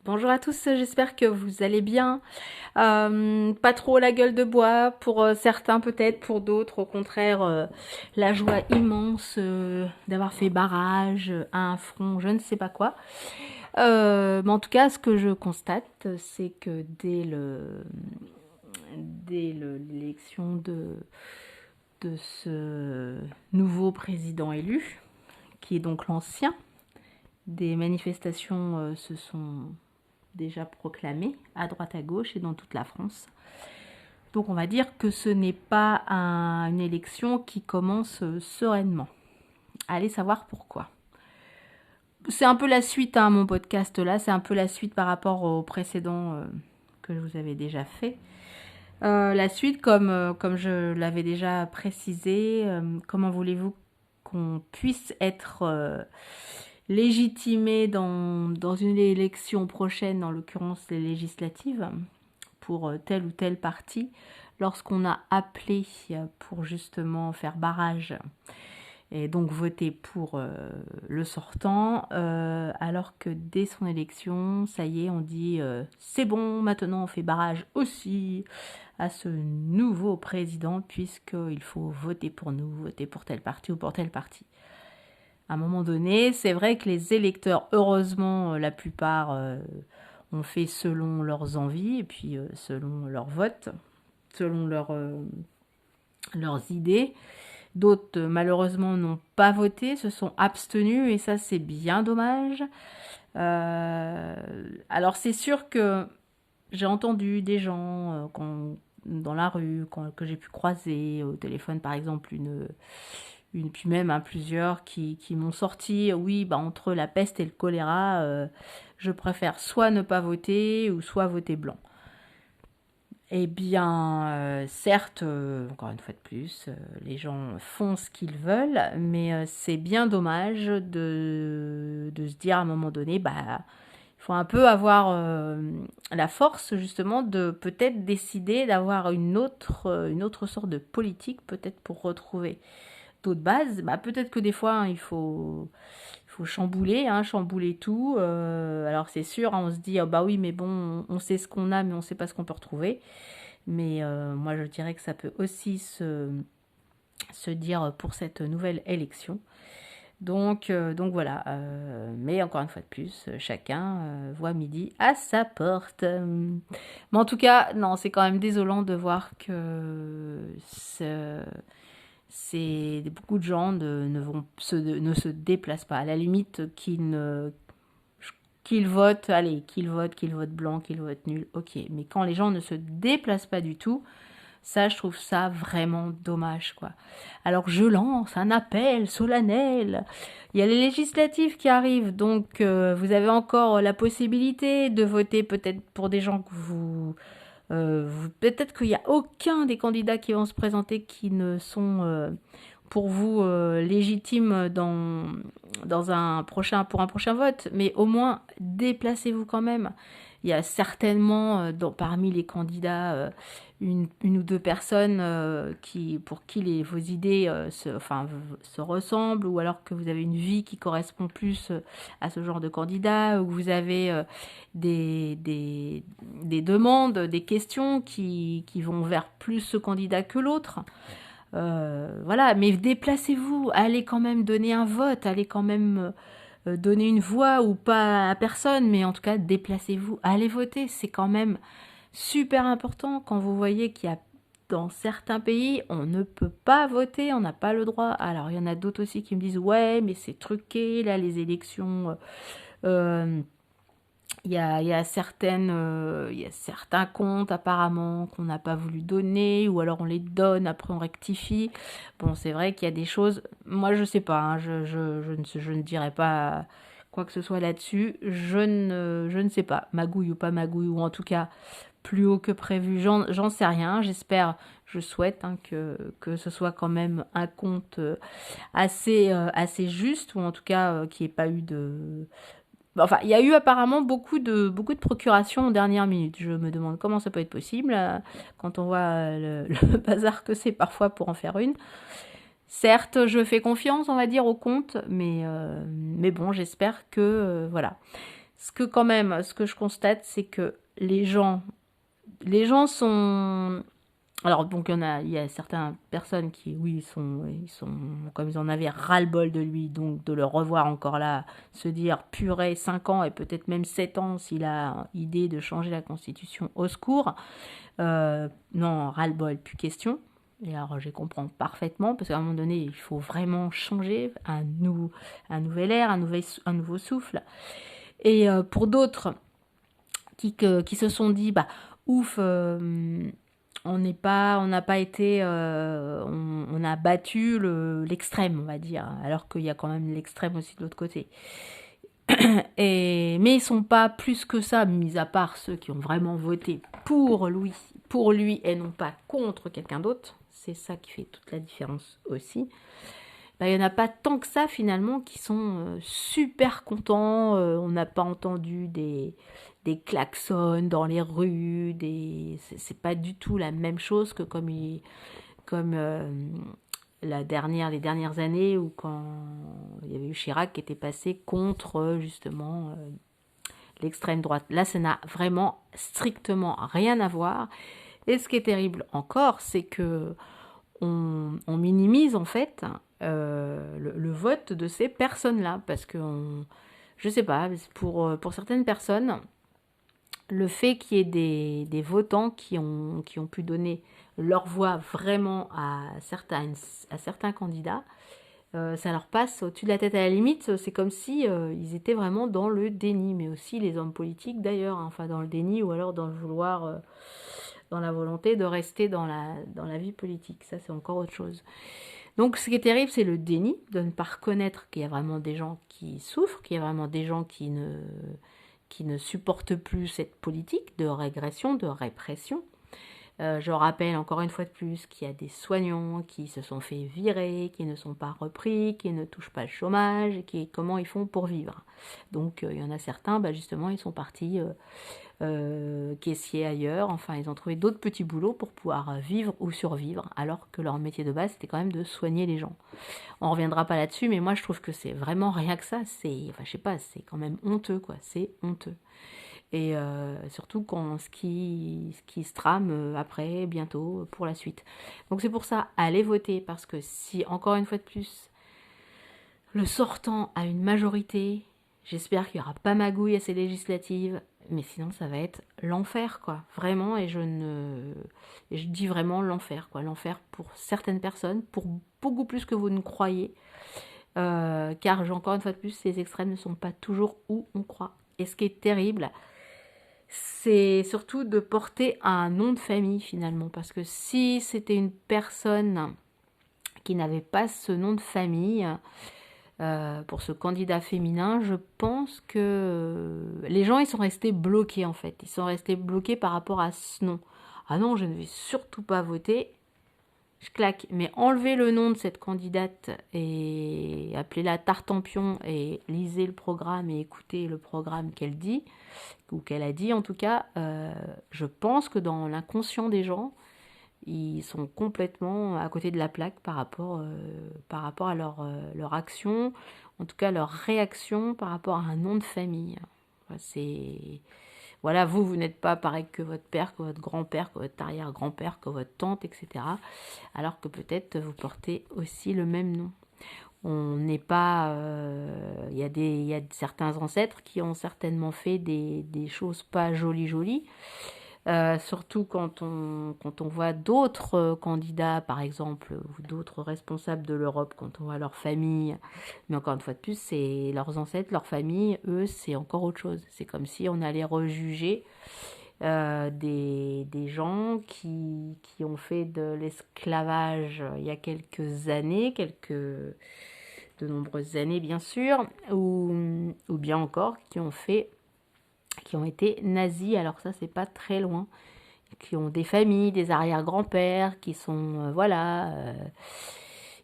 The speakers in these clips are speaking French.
Bonjour à tous, j'espère que vous allez bien. Pas trop la gueule de bois pour certains peut-être, pour d'autres au contraire la joie immense d'avoir fait barrage à un front, je ne sais pas quoi. Mais en tout cas, ce que je constate, c'est que l'élection de ce nouveau président élu, qui est donc l'ancien, des manifestations se sont déjà proclamées à droite à gauche et dans toute la France. Donc on va dire que ce n'est pas une élection qui commence sereinement. Allez savoir pourquoi. C'est un peu la suite à mon podcast là, c'est un peu la suite par rapport au précédent que je vous avais déjà fait. La suite, comme je l'avais déjà précisé, comment voulez-vous qu'on puisse être légitimé dans une élection prochaine, en l'occurrence les législatives, pour tel ou tel parti, lorsqu'on a appelé pour justement faire barrage et donc voter pour le sortant, alors que dès son élection, ça y est, on dit c'est bon, maintenant on fait barrage aussi à ce nouveau président, puisqu'il faut voter pour nous, voter pour tel parti ou pour tel parti. À un moment donné, c'est vrai que les électeurs, heureusement, la plupart ont fait selon leurs envies et puis selon leur vote, selon leurs idées. D'autres, malheureusement, n'ont pas voté, se sont abstenus et ça, c'est bien dommage. Alors, c'est sûr que j'ai entendu des gens dans la rue, que j'ai pu croiser au téléphone, par exemple, puis même plusieurs qui m'ont sorti, oui, bah, entre la peste et le choléra, je préfère soit ne pas voter ou soit voter blanc. Eh bien, certes, encore une fois de plus, les gens font ce qu'ils veulent, mais c'est bien dommage de se dire à un moment donné, bah, il faut un peu avoir la force justement de peut-être décider d'avoir une autre sorte de politique, peut-être pour retrouver d'autres bases. Bah, peut-être que des fois, hein, il faut chambouler tout. Alors c'est sûr, hein, on se dit, oh, bah oui, mais bon, on sait ce qu'on a, mais on ne sait pas ce qu'on peut retrouver. Mais moi, je dirais que ça peut aussi se dire pour cette nouvelle élection. Donc voilà. Mais encore une fois de plus, chacun voit midi à sa porte. Mais en tout cas, non, c'est quand même désolant de voir que beaucoup de gens ne se déplacent pas. À la limite, qu'ils votent, allez, qu'ils votent blanc, qu'ils votent nul, ok. Mais quand les gens ne se déplacent pas du tout, ça, je trouve ça vraiment dommage, quoi. Alors, je lance un appel solennel. Il y a les législatives qui arrivent, donc vous avez encore la possibilité de voter peut-être pour des gens que peut-être qu'il n'y a aucun des candidats qui vont se présenter qui ne sont pour vous légitimes pour un prochain vote, mais au moins déplacez-vous quand même. Il y a certainement parmi les candidats une ou deux personnes pour qui vos idées se ressemblent, ou alors que vous avez une vie qui correspond plus à ce genre de candidat, ou que vous avez des demandes, des questions qui vont vers plus ce candidat que l'autre. Voilà, mais déplacez-vous, allez quand même donner un vote, allez quand même donner une voix, ou pas à personne, mais en tout cas déplacez-vous, allez voter, c'est quand même super important quand vous voyez qu'il y a dans certains pays, on ne peut pas voter, on n'a pas le droit. Alors il y en a d'autres aussi qui me disent ouais, mais c'est truqué là les élections. Il y a certains comptes apparemment qu'on n'a pas voulu donner, ou alors on les donne, après on rectifie. Bon, c'est vrai qu'il y a des choses, moi je sais pas, hein, je ne dirais pas quoi que ce soit là-dessus. Je ne sais pas, magouille ou pas magouille, ou en tout cas plus haut que prévu, j'en sais rien. J'espère, je souhaite hein, que ce soit quand même un compte assez juste, ou en tout cas qu'il n'y ait pas eu de... Enfin, il y a eu apparemment beaucoup de procurations en dernière minute. Je me demande comment ça peut être possible quand on voit le bazar que c'est parfois pour en faire une. Certes, je fais confiance, on va dire, au compte, mais bon, j'espère que voilà. Ce que je constate, c'est que les gens sont... Alors, donc, il y a certaines personnes qui, oui, comme ils en avaient ras-le-bol de lui, donc de le revoir encore là, se dire, purée, 5 ans et peut-être même 7 ans s'il a idée de changer la Constitution, au secours. Non, ras-le-bol, plus question. Et alors, je comprends parfaitement, parce qu'à un moment donné, il faut vraiment changer, un nouvel air, un nouveau souffle. Et pour d'autres qui se sont dit, bah, ouf, on n'a pas été, on a battu l'extrême, on va dire, alors qu'il y a quand même l'extrême aussi de l'autre côté. Mais ils sont pas plus que ça, mis à part ceux qui ont vraiment voté pour lui et non pas contre quelqu'un d'autre. C'est ça qui fait toute la différence aussi. Bah, il n'y en a pas tant que ça finalement qui sont super contents. On n'a pas entendu des klaxons dans les rues. C'est pas du tout la même chose que comme les dernières années où quand il y avait eu Chirac qui était passé contre justement l'extrême droite. Là, ça n'a vraiment strictement rien à voir. Et ce qui est terrible encore, c'est que on minimise en fait le vote de ces personnes-là, parce que je sais pas, pour certaines personnes, le fait qu'il y ait des votants qui ont pu donner leur voix vraiment à certains candidats, ça leur passe au-dessus de la tête. À la limite, c'est comme si ils étaient vraiment dans le déni, mais aussi les hommes politiques d'ailleurs, hein, enfin dans le déni ou alors dans le vouloir, dans la volonté de rester dans la vie politique. Ça, c'est encore autre chose. Donc, ce qui est terrible, c'est le déni, de ne pas reconnaître qu'il y a vraiment des gens qui souffrent, qu'il y a vraiment des gens qui ne supportent plus cette politique de régression, de répression. Je rappelle encore une fois de plus qu'il y a des soignants qui se sont fait virer, qui ne sont pas repris, qui ne touchent pas le chômage, et comment ils font pour vivre. Donc il y en a certains, bah, justement, ils sont partis caissiers ailleurs, enfin ils ont trouvé d'autres petits boulots pour pouvoir vivre ou survivre, alors que leur métier de base c'était quand même de soigner les gens. On reviendra pas là-dessus, mais moi je trouve que c'est vraiment rien que ça, enfin je sais pas, c'est quand même honteux quoi, c'est honteux. Et surtout quand ce qui se trame après, bientôt, pour la suite. Donc c'est pour ça, allez voter, parce que si, encore une fois de plus, le sortant a une majorité, j'espère qu'il n'y aura pas magouille à ces législatives, mais sinon ça va être l'enfer, quoi. Vraiment, et je dis vraiment l'enfer, quoi. L'enfer pour certaines personnes, pour beaucoup plus que vous ne croyez. Car, encore une fois de plus, ces extrêmes ne sont pas toujours où on croit. Et ce qui est terrible, c'est surtout de porter un nom de famille finalement, parce que si c'était une personne qui n'avait pas ce nom de famille, pour ce candidat féminin, je pense que les gens ils sont restés bloqués en fait, ils sont restés bloqués par rapport à ce nom. Ah non, je ne vais surtout pas voter. Je claque, mais enlevez le nom de cette candidate et appelez-la Tartampion et lisez le programme et écoutez le programme qu'elle dit, ou qu'elle a dit en tout cas. Je pense que dans l'inconscient des gens, ils sont complètement à côté de la plaque par rapport à leur action, en tout cas leur réaction par rapport à un nom de famille. C'est... Voilà, vous n'êtes pas pareil que votre père, que votre grand-père, que votre arrière-grand-père, que votre tante, etc. Alors que peut-être vous portez aussi le même nom. On n'est pas... Il y a certains ancêtres qui ont certainement fait des choses pas jolies. Surtout quand on voit d'autres candidats, par exemple, ou d'autres responsables de l'Europe, quand on voit leur famille. Mais encore une fois de plus, c'est leurs ancêtres, leur famille, eux, c'est encore autre chose. C'est comme si on allait rejuger des gens qui ont fait de l'esclavage il y a quelques années, de nombreuses années bien sûr, ou bien encore qui ont été nazis, alors ça c'est pas très loin, qui ont des familles, des arrière-grands-pères, qui sont,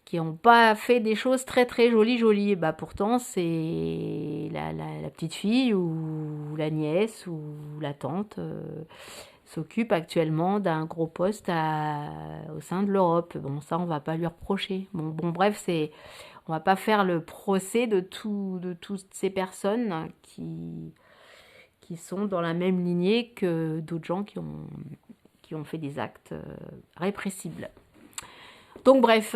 qui n'ont pas fait des choses très très jolies. Et bah pourtant c'est la petite fille ou la nièce ou la tante s'occupe actuellement d'un gros poste au sein de l'Europe. Bon, ça on va pas lui reprocher. Bon bref, on va pas faire le procès de toutes ces personnes qui sont dans la même lignée que d'autres gens qui ont fait des actes répressibles. Donc bref,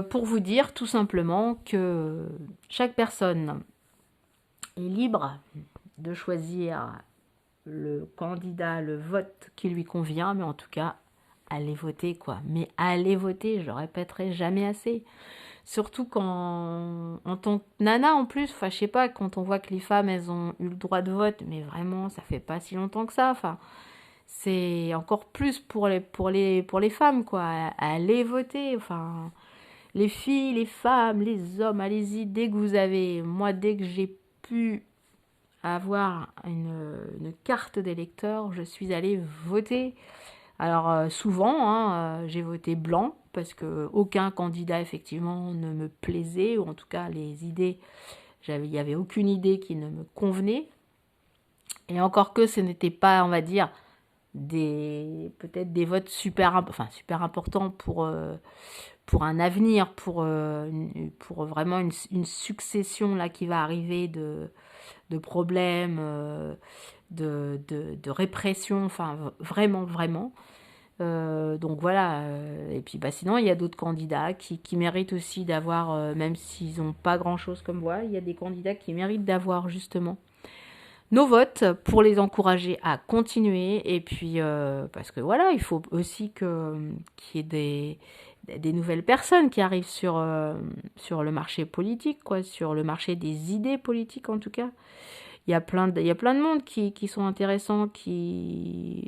pour vous dire tout simplement que chaque personne est libre de choisir le candidat, le vote qui lui convient, mais en tout cas, allez voter quoi. Mais allez voter, je le répéterai jamais assez. Surtout quand, en tant que nana en plus, enfin je sais pas, quand on voit que les femmes elles ont eu le droit de vote, mais vraiment ça fait pas si longtemps que ça, enfin c'est encore plus pour les femmes quoi, allez voter, enfin les filles, les femmes, les hommes, allez-y dès que vous avez, moi dès que j'ai pu avoir une carte d'électeur, je suis allée voter. Alors souvent, hein, j'ai voté blanc parce que aucun candidat effectivement ne me plaisait, ou en tout cas les idées, il n'y avait aucune idée qui ne me convenait. Et encore que ce n'était pas, on va dire, peut-être des votes super importants pour un avenir, pour vraiment une succession là qui va arriver de problèmes, de répression, enfin vraiment, vraiment. Donc voilà, et puis bah, sinon il y a d'autres candidats qui méritent aussi d'avoir, même s'ils n'ont pas grand-chose comme moi, il y a des candidats qui méritent d'avoir justement nos votes pour les encourager à continuer, et puis parce que voilà, il faut aussi qu'il y ait des nouvelles personnes qui arrivent sur le marché politique, quoi, sur le marché des idées politiques en tout cas. Il y a plein de monde qui sont intéressants,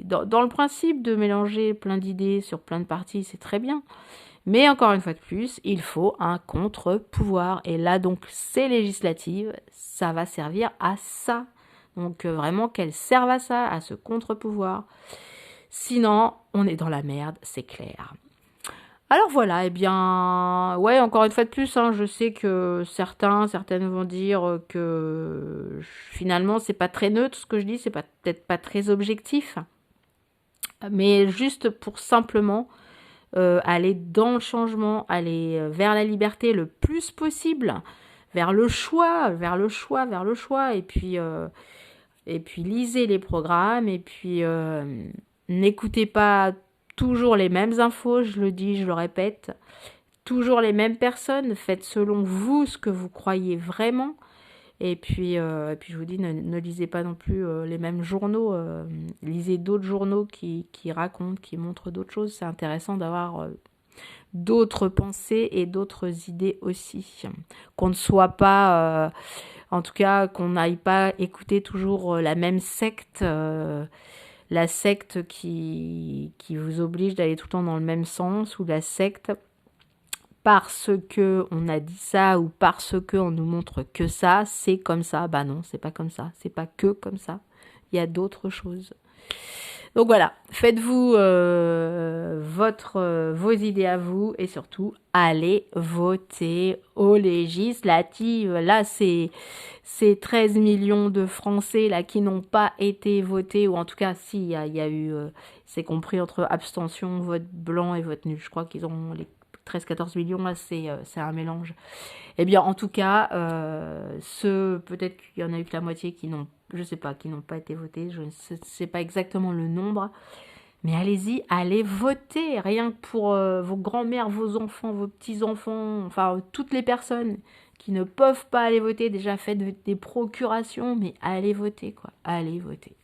dans le principe de mélanger plein d'idées sur plein de partis, c'est très bien. Mais encore une fois de plus, il faut un contre-pouvoir. Et là, donc, ces législatives, ça va servir à ça. Donc, vraiment qu'elles servent à ça, à ce contre-pouvoir. Sinon, on est dans la merde, c'est clair. Alors voilà, eh bien, ouais, encore une fois de plus, hein, je sais que certaines vont dire que finalement c'est pas très neutre ce que je dis, c'est peut-être pas très objectif, mais juste pour simplement aller dans le changement, aller vers la liberté le plus possible, vers le choix, et puis lisez les programmes, et puis n'écoutez pas toujours les mêmes infos, je le dis, je le répète, toujours les mêmes personnes, faites selon vous ce que vous croyez vraiment, et puis je vous dis, ne lisez pas non plus les mêmes journaux, lisez d'autres journaux qui racontent, qui montrent d'autres choses, c'est intéressant d'avoir d'autres pensées et d'autres idées aussi, qu'on ne soit pas, en tout cas qu'on n'aille pas écouter toujours la même secte, la secte qui vous oblige d'aller tout le temps dans le même sens, ou la secte parce que on a dit ça, ou parce que on nous montre que ça, c'est comme ça. Bah non, c'est pas comme ça, c'est pas que comme ça. Il y a d'autres choses. Donc voilà, faites-vous vos idées à vous, et surtout allez voter aux législatives. Là, c'est 13 millions de Français là qui n'ont pas été votés, ou en tout cas, si, il y a eu, c'est compris entre abstention, vote blanc et vote nul. Je crois qu'ils ont les 13-14 millions, là, c'est un mélange. Eh bien, en tout cas, peut-être qu'il y en a eu que la moitié qui n'ont, je sais pas, qui n'ont pas été votés. Je ne sais pas exactement le nombre. Mais allez-y, allez voter. Rien que pour vos grands-mères, vos enfants, vos petits-enfants, enfin, toutes les personnes qui ne peuvent pas aller voter. Déjà, faites des procurations, mais allez voter, quoi. Allez voter.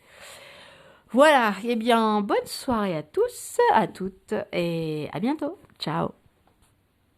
Voilà, eh bien, bonne soirée à tous, à toutes, et à bientôt. Ciao.